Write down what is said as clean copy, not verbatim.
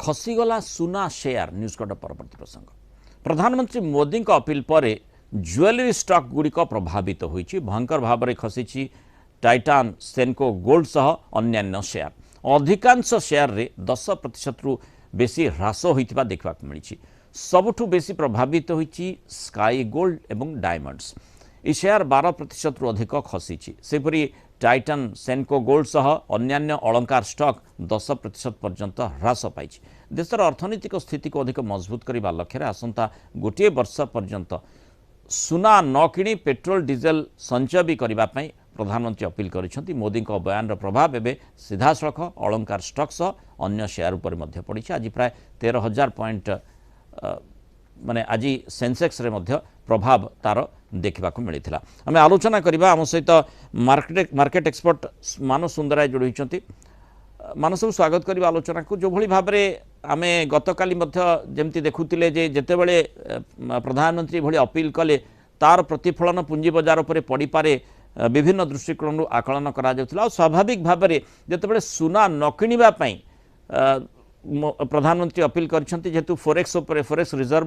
खसीगला सुना share news cut परवर्ती प्रसंग प्रधानमंत्री मोदी अपील पर ज्वेलरी स्टॉक गुड़िक प्रभावित होती भयंकर भाव में खसी टाइटान सेनको गोल्ड सह अन्यान्य शेयर अधिकांश शेयर रे 10% रु बेसी ह्रास होता देखा मिली सबुठु बेसी प्रभावित होती स्काई गोल्ड एवं डायमंड्स ये शेयर 12% रु अधिक खसी सेपरी टाइटान सेनको गोल्ड सह अन्यान्य अलंकार स्टॉक 10% पर्यंत ह्रास पाई देशर अर्थनैतिक स्थिति को अधिक मजबूत करने लक्ष्य आसंता गोटे वर्ष पर्यंत सुना न किणी पेट्रोल डीजेल संचय भी करने प्रधानमंत्री अपील करिसेंति मोदी बयान प्रभाव एवं सीधा सड़क अलंकार स्टॉक सह अन्य शेयर उपर पड़ी आज प्राय 13,000 पॉइंट माने आज सेंसेक्स रे मध्य प्रभाव तार देखा मिलता आम आलोचना करवा आम सहित मार्केट एक्सपर्ट मानस सुंदराय जोड़ी मानस को स्वागत करवा आलोचना को जो भली भाव में आम गतकाली जमती देखुले जेते बड़े प्रधानमंत्री भली अपील कले तार प्रतिफलन पुंजी बजार पर पड़ पारे विभिन्न दृष्टिकोण आकलन करा स्वाभाविक भाव में जिते सुना न किणवाई प्रधानमंत्री अपील करछंती जेतु फोरेक्स रिजर्व